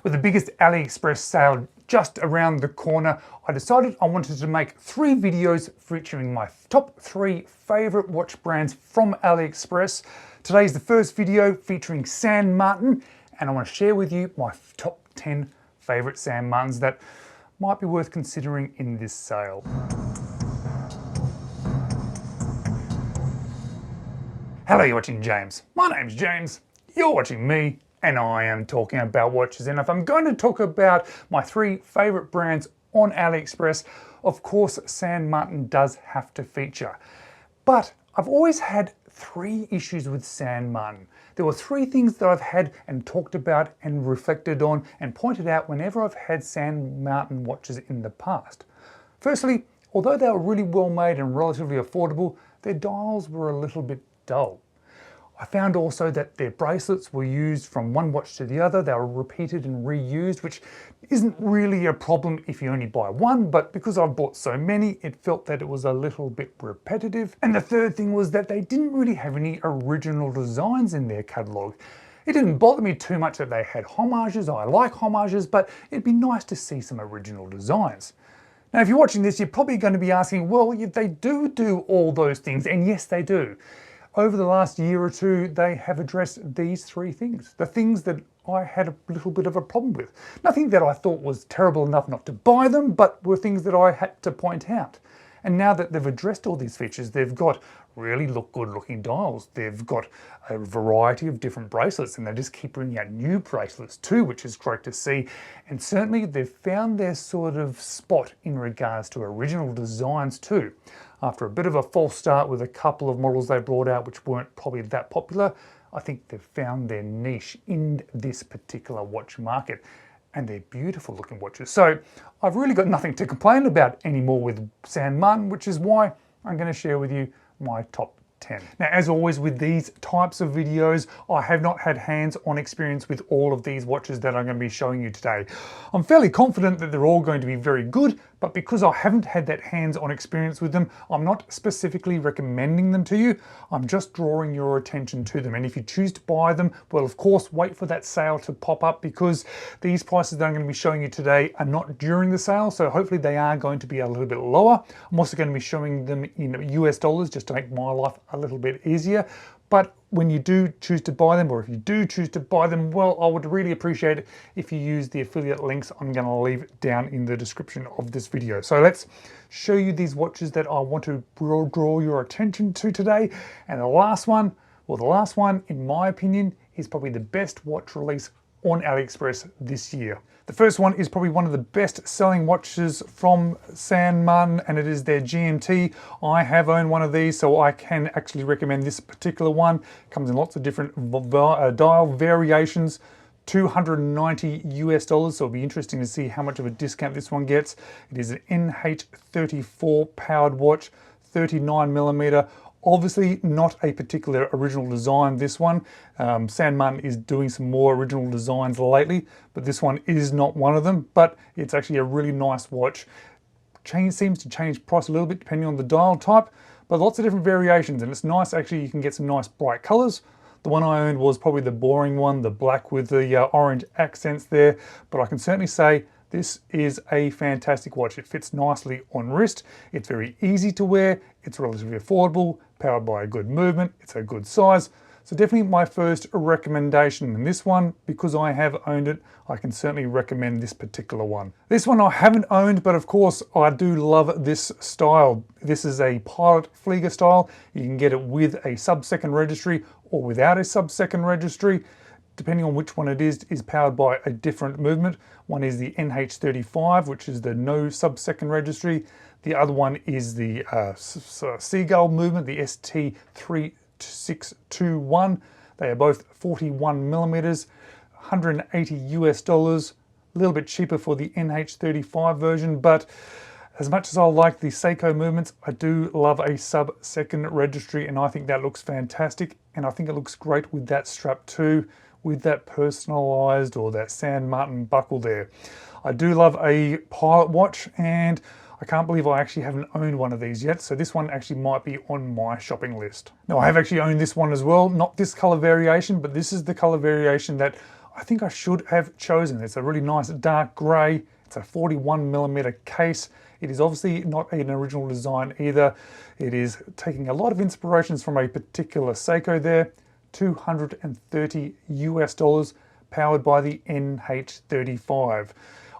With the biggest AliExpress sale just around the corner, I decided I wanted to make 3 videos featuring my top 3 favorite watch brands from AliExpress. Today's the first video featuring San Martin, and I want to share with you my top 10 favorite San Martins that might be worth considering in this sale. Hello, you're watching James. My name's James, you're watching me, and I am talking about watches. And if I'm going to talk about my 3 favorite brands on AliExpress, of course San Martin does have to feature. But I've always had 3 issues with San Martin. There were 3 things that I've had and talked about and reflected on and pointed out whenever I've had San Martin watches in the past. Firstly, although they were really well made and relatively affordable, their dials were a little bit dull. I found also that their bracelets were used from one watch to the other. They were repeated and reused, which isn't really a problem if you only buy one, but because I've bought so many, it felt that it was a little bit repetitive. And the third thing was that they didn't really have any original designs in their catalogue. It didn't bother me too much that they had homages. I like homages, but it'd be nice to see some original designs. Now, if you're watching this, you're probably going to be asking, well, they do all those things, and yes, they do. Over the last year or two, they have addressed these 3 things. The things that I had a little bit of a problem with. Nothing that I thought was terrible enough not to buy them, but were things that I had to point out. And now that they've addressed all these features, they've got really good looking dials. They've got a variety of different bracelets, and they just keep bringing out new bracelets too, which is great to see. And certainly they've found their sort of spot in regards to original designs too. After a bit of a false start with a couple of models they brought out which weren't probably that popular, I think they've found their niche in this particular watch market. And they're beautiful looking watches. So I've really got nothing to complain about anymore with San Martin, which is why I'm going to share with you my top 10. Now, as always with these types of videos, I have not had hands-on experience with all of these watches that I'm going to be showing you today. I'm fairly confident that they're all going to be very good, but because I haven't had that hands-on experience with them, I'm not specifically recommending them to you. I'm just drawing your attention to them. And if you choose to buy them, well, of course, wait for that sale to pop up, because these prices that I'm going to be showing you today are not during the sale. So hopefully they are going to be a little bit lower. I'm also going to be showing them in US dollars just to make my life a little bit easier. But when you do choose to buy them, or if you do choose to buy them, well, I would really appreciate it if you use the affiliate links I'm going to leave down in the description of this video. So let's show you these watches that I want to draw your attention to today. And the last one, in my opinion, is probably the best watch release on AliExpress this year. The first one is probably one of the best selling watches from San Martin, and it is their GMT. I have owned one of these, so I can actually recommend this particular one. It comes in lots of different dial variations, $290 US, so it'll be interesting to see how much of a discount this one gets. It is an NH34 powered watch, 39mm. Obviously not a particular original design, this one. San Martin is doing some more original designs lately, but this one is not one of them, but it's actually a really nice watch. Seems to change price a little bit depending on the dial type, but lots of different variations, and it's nice. Actually, you can get some nice bright colors. The one I owned was probably the boring one, the black with the orange accents there, but I can certainly say this is a fantastic watch. It fits nicely on wrist. It's very easy to wear. It's relatively affordable, powered by a good movement. It's a good size. So definitely my first recommendation. And this one, because I have owned it, I can certainly recommend this particular one. This one I haven't owned, but of course I do love this style. This is a Pilot Fleiger style. You can get it with a sub-second registry or without a sub-second registry. Depending on which one it is powered by a different movement. One is the NH35, which is the no sub-second registry. The other one is the Seagull movement, the ST026 They are both 41mm, $180 US, a little bit cheaper for the NH35 version, but as much as I like the Seiko movements, I do love a sub-second registry, and I think that looks fantastic, and I think it looks great with that strap too, with that personalized or that San Martin buckle there. I do love a Pilot watch, and I can't believe I actually haven't owned one of these yet, so this one actually might be on my shopping list. Now, I have actually owned this one as well, not this color variation, but this is the color variation that I think I should have chosen. It's a really nice dark grey. It's a 41mm case. It is obviously not an original design either. It is taking a lot of inspirations from a particular Seiko there. $230 US, powered by the NH35.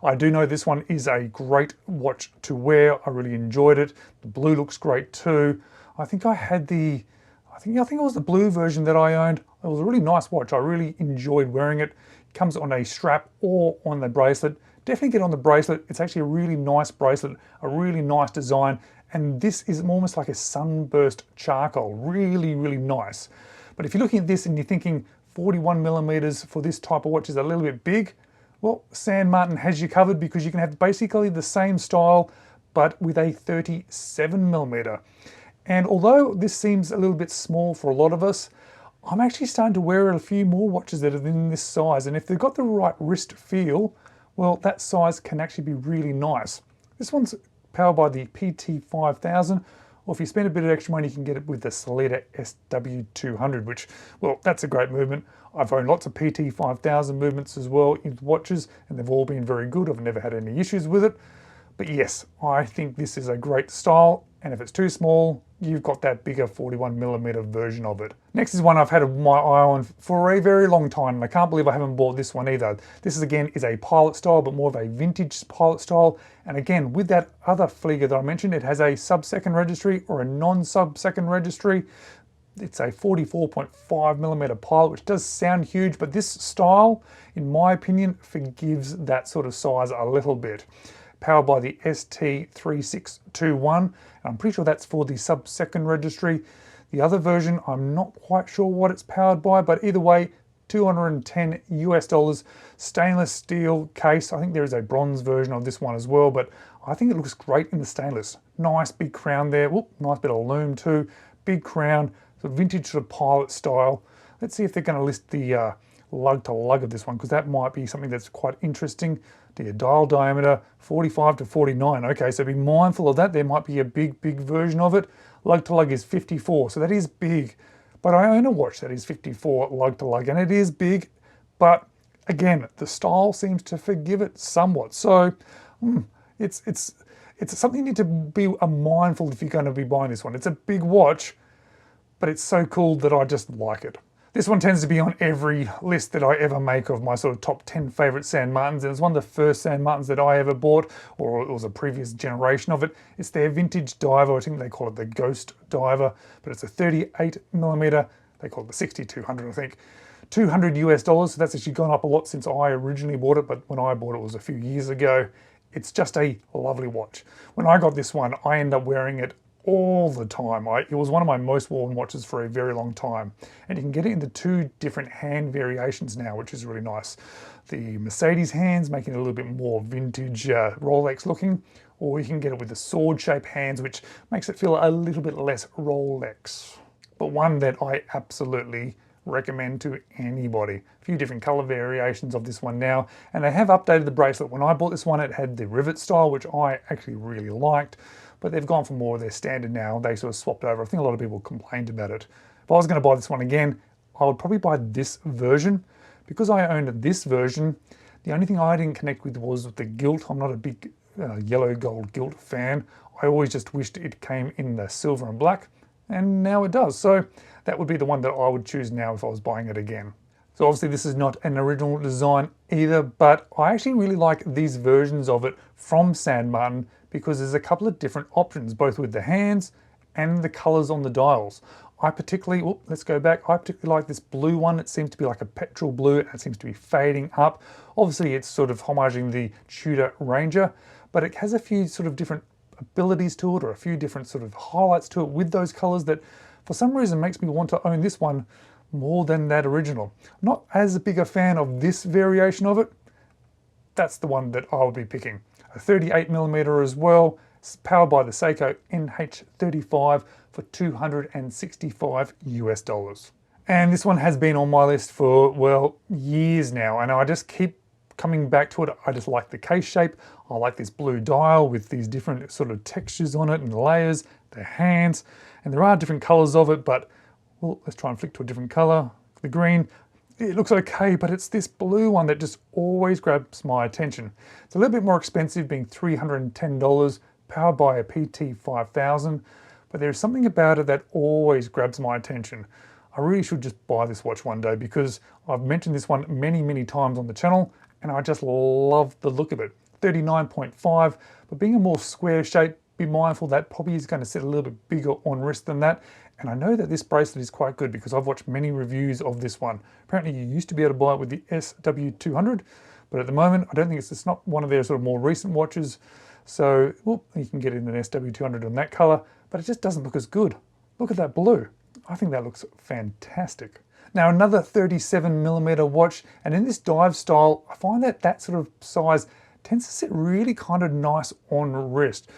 I do know this one is a great watch to wear. I really enjoyed it. The blue looks great too. I think I had the, I think it was the blue version that I owned. It was a really nice watch. I really enjoyed wearing it. It comes on a strap or on the bracelet. Definitely get on the bracelet. It's actually a really nice bracelet, a really nice design. And this is almost like a sunburst charcoal. Really, really nice. But if you're looking at this and you're thinking 41mm for this type of watch is a little bit big, well, San Martin has you covered, because you can have basically the same style, but with a 37mm. And although this seems a little bit small for a lot of us, I'm actually starting to wear a few more watches that are in this size. And if they've got the right wrist feel, well, that size can actually be really nice. This one's powered by the PT5000, or if you spend a bit of extra money, you can get it with the Solita SW200, which, well, that's a great movement. I've owned lots of PT5000 movements as well in watches, and they've all been very good. I've never had any issues with it. But yes, I think this is a great style, and if it's too small, you've got that bigger 41mm version of it. Next is one I've had my eye on for a very long time, and I can't believe I haven't bought this one either. This is, again, is a pilot style, but more of a vintage pilot style. And again, with that other Fleiger that I mentioned, it has a sub-second registry or a non-sub-second registry. It's a 44.5mm pilot, which does sound huge, but this style, in my opinion, forgives that sort of size a little bit. Powered by the ST009621. I'm pretty sure that's for the sub-second registry. The other version, I'm not quite sure what it's powered by, but either way, $210 US, stainless steel case. I think there is a bronze version of this one as well, but I think it looks great in the stainless. Nice big crown there. Whoop, nice bit of lume too. Big crown, sort of vintage sort of pilot style. Let's see if they're going to list the lug to lug of this one, because that might be something that's quite interesting. The dial diameter 45 to 49. Okay, so be mindful of that. There might be a big version of it. Lug to lug is 54, so that is big. But I own a watch that is 54 lug to lug, and it is big. But again, the style seems to forgive it somewhat. So it's something you need to be mindful if you're going to be buying this one. It's a big watch, but it's so cool that I just like it. This one tends to be on every list that I ever make of my sort of top 10 favorite San Martins. And it's one of the first San Martins that I ever bought, or it was a previous generation of it. It's their vintage diver. I think they call it the Ghost Diver, but it's a 38mm. They call it the 6200, I think. $200 US. So that's actually gone up a lot since I originally bought it, but when I bought it was a few years ago. It's just a lovely watch. When I got this one, I ended up wearing it all the time. It was one of my most worn watches for a very long time. And you can get it into two different hand variations now, which is really nice. The Mercedes hands, making it a little bit more vintage Rolex looking, or you can get it with the sword-shaped hands, which makes it feel a little bit less Rolex. But one that I absolutely recommend to anybody. A few different color variations of this one now, and they have updated the bracelet. When I bought this one, it had the rivet style, which I actually really liked. But they've gone for more of their standard now. They sort of swapped over. I think a lot of people complained about it. If I was going to buy this one again, I would probably buy this version. Because I owned this version, the only thing I didn't connect with was the gilt. I'm not a big yellow gold gilt fan. I always just wished it came in the silver and black, and now it does. So that would be the one that I would choose now if I was buying it again. So obviously this is not an original design either, but I actually really like these versions of it from San Martin, because there's a couple of different options, both with the hands and the colors on the dials. I particularly, let's go back, I particularly like this blue one. It seems to be like a petrol blue, and it seems to be fading up. Obviously it's sort of homaging the Tudor Ranger, but it has a few sort of different abilities to it, or a few different sort of highlights to it with those colors that for some reason makes me want to own this one more than that original. I'm not as big a fan of this variation of it. That's the one that I would be picking. A 38mm as well, powered by the Seiko NH35 for $265 US. And this one has been on my list for, well, years now, and I just keep coming back to it. I just like the case shape. I like this blue dial with these different sort of textures on it and layers, the hands, and there are different colors of it, but well, let's try and flick to a different color. The green, it looks okay, but it's this blue one that just always grabs my attention. It's a little bit more expensive, being $310, powered by a PT5000, but there's something about it that always grabs my attention. I really should just buy this watch one day because I've mentioned this one many, many times on the channel and I just love the look of it. 39.5, but being a more square shape, be mindful that probably is going to sit a little bit bigger on wrist than that. And I know that this bracelet is quite good because I've watched many reviews of this one. Apparently you used to be able to buy it with the SW200, but at the moment I don't think it's not one of their sort of more recent watches. So well, you can get it in an SW200 on that color, but it just doesn't look as good. Look at that blue. I think that looks fantastic. Now another 37mm watch, and in this dive style, I find that that sort of size tends to sit really kind of nice on wrist.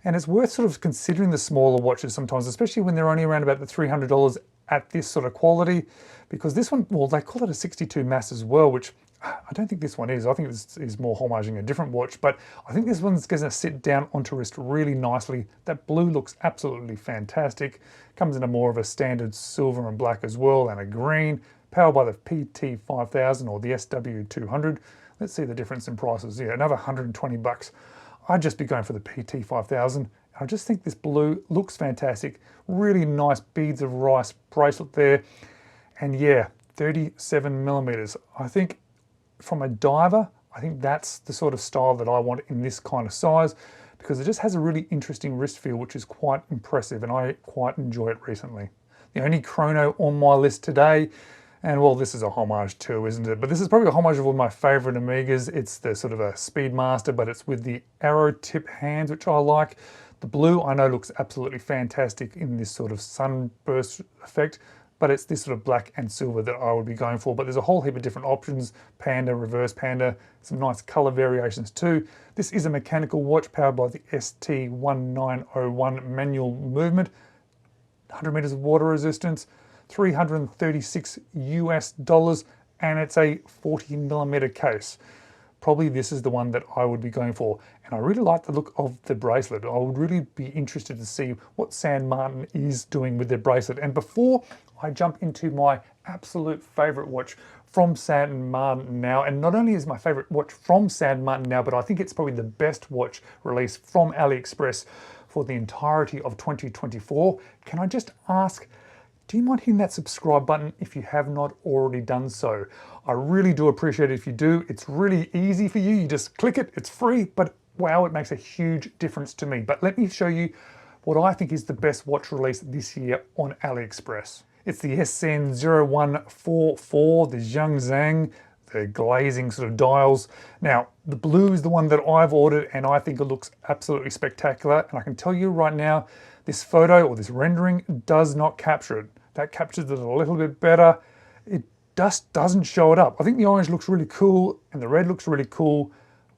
And it's worth sort of considering the smaller watches sometimes, especially when they're only around about the $300 at this sort of quality, because this one, well, they call it a 62 mass as well, which I don't think this one is. I think this is more homaging a different watch, but I think this one's going to sit down onto wrist really nicely. That blue looks absolutely fantastic. Comes in a more of a standard silver and black as well, and a green, powered by the PT5000 or the SW200. Let's see the difference in prices. Yeah, another 120 bucks. I'd just be going for the PT5000. I just think this blue looks fantastic. Really nice beads of rice bracelet there. And yeah, 37mm. I think from a diver, I think that's the sort of style that I want in this kind of size, because it just has a really interesting wrist feel, which is quite impressive, and I quite enjoy it recently. The only chrono on my list today, and well, this is a homage too, isn't it? But this is probably a homage of one of my favorite Omegas. It's the sort of a Speedmaster, but it's with the arrow tip hands, which I like. The blue I know looks absolutely fantastic in this sort of sunburst effect, but it's this sort of black and silver that I would be going for. But there's a whole heap of different options: panda, reverse panda, some nice color variations too. This is a mechanical watch powered by the ST0109 manual movement, 100 meters of water resistance, $336 US, and it's a 40mm case. Probably this is the one that I would be going for. And I really like the look of the bracelet. I would really be interested to see what San Martin is doing with their bracelet. And before I jump into my absolute favorite watch from San Martin now, and not only is my favorite watch from San Martin now, but I think it's probably the best watch released from AliExpress for the entirety of 2024, can I just ask, do you mind hitting that subscribe button if you have not already done so? I really do appreciate it if you do. It's really easy for you. You just click it, it's free, but wow, it makes a huge difference to me. But let me show you what I think is the best watch release this year on AliExpress. It's the SN0144, the Zhangzhang, the glazing sort of dials. Now, the blue is the one that I've ordered, and I think it looks absolutely spectacular. And I can tell you right now, this photo or this rendering does not capture it. That captures it a little bit better. It just doesn't show it up. I think the orange looks really cool and the red looks really cool,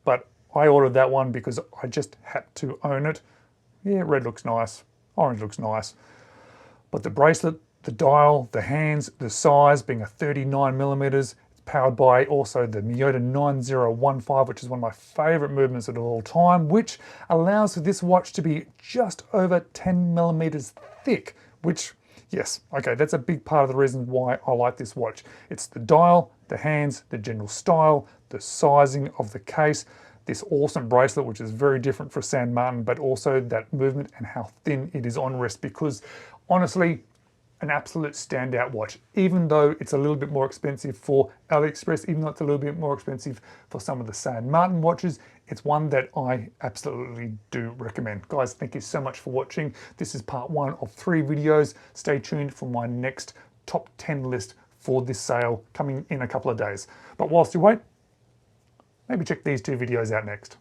but I ordered that one because I just had to own it. Yeah, red looks nice, orange looks nice. But the bracelet, the dial, the hands, the size being a 39mm, it's powered by also the Miyota 9015, which is one of my favorite movements of all time, which allows for this watch to be just over 10mm thick, which, yes, okay, that's a big part of the reason why I like this watch. It's the dial, the hands, the general style, the sizing of the case, this awesome bracelet, which is very different for San Martin, but also that movement and how thin it is on wrist, because honestly, an absolute standout watch, even though it's a little bit more expensive for AliExpress, even though it's a little bit more expensive for some of the San Martin watches, it's one that I absolutely do recommend. Guys, thank you so much for watching. This is part 1 of 3 videos. Stay tuned for my next top 10 list for this sale coming in a couple of days. But whilst you wait, maybe check these 2 videos out next.